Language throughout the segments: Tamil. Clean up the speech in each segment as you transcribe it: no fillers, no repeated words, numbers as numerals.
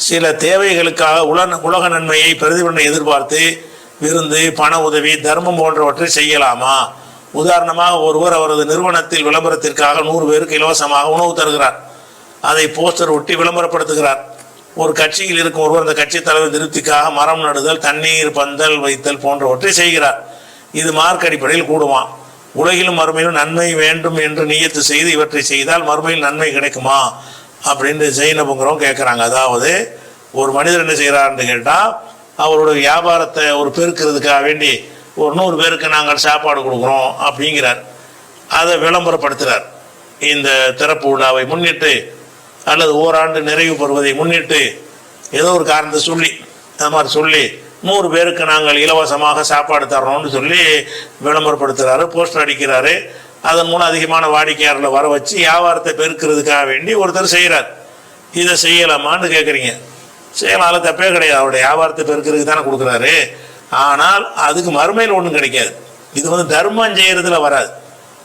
சில தேவைகளுக்காக உலக நன்மையை பிரதிபலனை எதிர்பார்த்து விருந்து, பண உதவி, தர்மம் போன்றவற்றை செய்யலாமா? உதாரணமாக ஒருவர் அவரது நிறுவனத்தில் விளம்பரத்திற்காக 100 பேருக்கு இலவசமாக உணவு தருகிறார். அதை போஸ்டர் ஒட்டி விளம்பரப்படுத்துகிறார். ஒரு கட்சியில் இருக்கும் ஒருவர் அந்த கட்சி தலைவர் திருப்திக்காக மரம் நடுதல், தண்ணீர் பந்தல் வைத்தல் போன்றவற்றை செய்கிறார். இது மார்க் அடிப்படையில் கூடுமா? உலகிலும் மறுமையிலும் நன்மை வேண்டும் என்று நியத்து செய்து இவற்றை செய்தால் மறுமையில் நன்மை கிடைக்குமா அப்படின்னு ஜெயினபுங்கிறவங்க கேட்குறாங்க. அதாவது ஒரு மனிதர் என்ன செய்கிறாருன்னு கேட்டால், அவரோட வியாபாரத்தை ஒரு பெருக்கிறதுக்காக வேண்டி ஒரு 100 பேருக்கு நாங்கள் சாப்பாடு கொடுக்குறோம் அப்படிங்கிறார். அதை விளம்பரப்படுத்துகிறார். இந்த திறப்பு விழாவை முன்னிட்டு அல்லது ஓராண்டு நிறைவு பெறுவதை முன்னிட்டு ஏதோ ஒரு காரணத்தை சொல்லி அது மாதிரி சொல்லி 100 பேருக்கு நாங்கள் இலவசமாக சாப்பாடு தரணும்னு சொல்லி விளம்பரப்படுத்துகிறாரு, போஸ்டர் அடிக்கிறாரு. அதன் மூலம் அதிகமான வாடிக்கையாளர்களை வர வச்சு வியாபாரத்தை பெருக்கிறதுக்காக வேண்டி ஒருத்தர் செய்கிறார். இதை செய்யலாமான்னு கேட்குறீங்க. செய்யலாம், அதில் தப்பே கிடையாது. அவருடைய வியாபாரத்தை பெருக்கிறதுக்கு தானே கொடுக்குறாரு. ஆனால் அதுக்கு மறுமையில் ஒன்றும் கிடைக்காது. இது வந்து தர்மம் செய்கிறதுல வராது,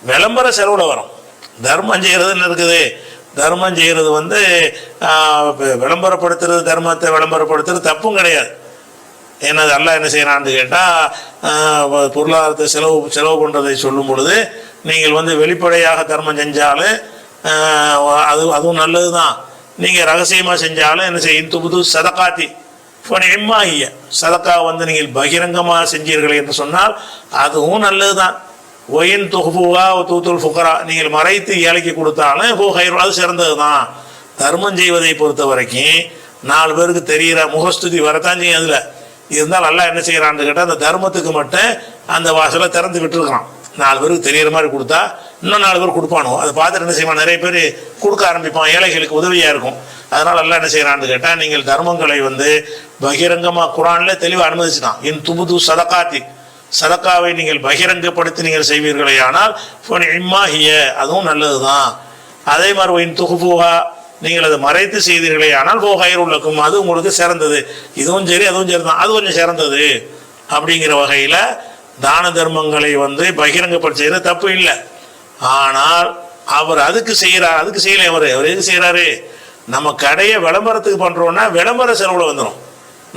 விளம்பர செலவில் வரும். தர்மம் செய்கிறதுன்னு இருக்குது. தர்மம் செய்கிறது வந்து விளம்பரப்படுத்துறது, தர்மத்தை விளம்பரப்படுத்துறது தப்பும் கிடையாது. என்னது அல்லாஹ் என்ன செய்யறான்னு கேட்டால், பொருளாதாரத்தை செலவு பண்ணுறதை சொல்லும் பொழுது நீங்கள் வந்து வெளிப்படையாக தர்மம் செஞ்சாலும் அதுவும் நல்லது தான். நீங்கள் ரகசியமாக செஞ்சாலும் என்ன செய்யும், துபுது சதகாத்தி எம்மாகிய சதக்கா வந்து நீங்கள் பகிரங்கமாக செஞ்சீர்கள் என்று சொன்னால் அதுவும் நல்லது தான். ஒயின் தொகுப்புவா தூத்துல் ஃபுக்கரா, நீங்கள் மறைத்து ஏழைக்கு கொடுத்தாலும் அது சிறந்தது தான். தர்மம் செய்வதை பொறுத்த வரைக்கும் 4 பேருக்கு தெரிகிற முகஸ்துதி வரத்தான் செய்யும். அதில் இருந்தால் நல்லா என்ன செய்யறான்னு கேட்டால், அந்த தர்மத்துக்கு மட்டும் அந்த வாசலை திறந்து விட்டுருக்கான். 4 பேருக்கு தெரிகிற மாதிரி கொடுத்தா இன்னும் 4 பேர் கொடுப்பானோ. அதை பார்த்துட்டு என்ன செய்வான், நிறைய பேர் கொடுக்க ஆரம்பிப்பான், ஏழைகளுக்கு உதவியாக இருக்கும். அதனால் எல்லாம் என்ன செய்யறான்னு கேட்டால், நீங்கள் தர்மங்களை வந்து பகிரங்கமாக குரான்ல தெளிவாக அனுமதிச்சுட்டான். என் துபுது சதகாத்தி, சதக்காவை நீங்கள் பகிரங்கப்படுத்தி நீங்கள் செய்வீர்களே ஆனால் இம்மாஹிய அதுவும் நல்லது தான். அதே மாதிரி என் தொகுப்புவா நீங்கள் அதை மறைத்து செய்தீர்களே ஆனால் ஹைர் உள்ளக்கும் அது உங்களுக்கு சிறந்தது. இதுவும் சரி அதுவும் சரி தான், அது கொஞ்சம் சிறந்தது. அப்படிங்கிற வகையில் தான தர்மங்களை வந்து பகிரங்கப்படுத்தி செய்யறது தப்பு இல்லை. ஆனால் அவர் அதுக்கு செய்கிறார், அதுக்கு செய்யலை. அவர் எதுக்கு செய்கிறாரு, நம்ம கடையை விளம்பரத்துக்கு பண்ணுறோன்னா விளம்பர செலவில் வந்துடும்.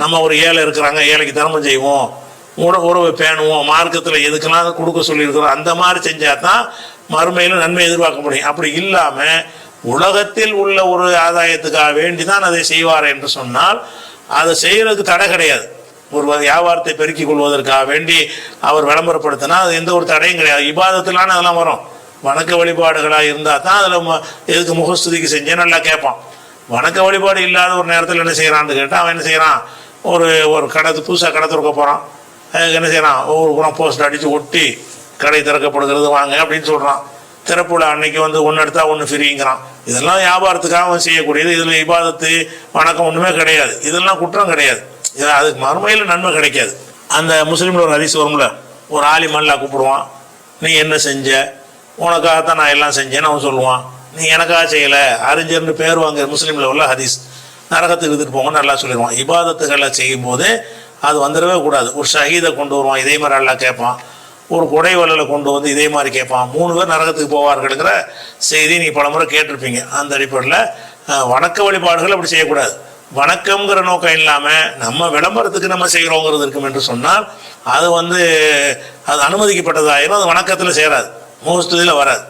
நம்ம ஒரு ஏழை இருக்கிறாங்க, ஏழைக்கு தர்மம் செய்வோம், உறவை பேணுவோம், மார்க்கத்தில் எதுக்கெல்லாம் கொடுக்க சொல்லியிருக்கிறோம், அந்த மாதிரி செஞ்சால் தான் மறுமையிலும் நன்மை எதிர்பார்க்க முடியும். அப்படி இல்லாமல் உலகத்தில் உள்ள ஒரு ஆதாயத்துக்காக வேண்டி தான் அதை செய்வார் என்று சொன்னால் அதை செய்கிறதுக்கு தடை கிடையாது. ஒரு வியாபாரத்தை பெருக்கிக் கொள்வதற்காக வேண்டி அவர் விளம்பரப்படுத்தினா அது எந்த ஒரு தடையும் கிடையாது. இபாதத்திலான அதெல்லாம் வரும். வணக்க வழிபாடுகளாக இருந்தால் தான் அதில் எதுக்கு முகஸ்துதிக்கு செஞ்சேன் நல்லா கேட்பான். வணக்க வழிபாடு இல்லாத ஒரு நேரத்தில் என்ன செய்கிறான்னு கேட்டால், அவன் என்ன செய்கிறான், ஒரு கடை புதுசாக கடை திறக்க போகிறான். அதுக்கு என்ன செய்கிறான், ஒவ்வொரு புறம் போஸ்ட் அடித்து ஒட்டி கடை திறக்கப்படுகிறது வாங்க அப்படின்னு சொல்கிறான். திறப்புல அன்னைக்கு வந்து ஒன்று எடுத்தால் ஒன்று ஃப்ரீங்கிறான். இதெல்லாம் வியாபாரத்துக்காக அவன் செய்யக்கூடியது. இதில் இபாதத்து வணக்கம் ஒன்றுமே கிடையாது. இதெல்லாம் குற்றம் கிடையாது. அதுக்கு மறுமையில் நன்மை கிடைக்காது. அந்த முஸ்லீமில் ஒரு ஹதீஸ் வரும்ல, ஒரு ஆலிமல்லா கூப்பிடுவான், நீ என்ன செஞ்ச, உனக்காகத்தான் நான் எல்லாம் செஞ்சேன்னு அவன் சொல்லுவான். நீ எனக்காக செய்யலை, அறிஞர்னு பேர் வாங்க முஸ்லீமில் உள்ள ஹதீஸ். நரகத்துக்கு எடுத்துகிட்டு போங்கன்னு நல்லா சொல்லிடுவான். இபாதத்துக்களை செய்யும் போது அது வந்துடவே கூடாது. ஒரு ஷஹீதை கொண்டு வருவான், இதே மாதிரி நல்லா கேட்பான். ஒரு கொடைவலையில் கொண்டு வந்து இதே மாதிரி கேட்பான். 3 பேர் நரகத்துக்கு போவார்கள்ங்கிற செய்தி நீ பலமுறை கேட்டிருப்பீங்க. அந்த அடிப்படையில் வணக்க வழிபாடுகள் அப்படி செய்யக்கூடாது. வணக்கம்ங்கிற நோக்கம் இல்லாமல் நம்ம விளம்பரத்துக்கு நம்ம செய்கிறோங்கிறது இருக்கும் என்று சொன்னால் அது வந்து அது அனுமதிக்கப்பட்டதாயிரும். அது வணக்கத்தில் சேராது, முகஸ்துதியில் வராது.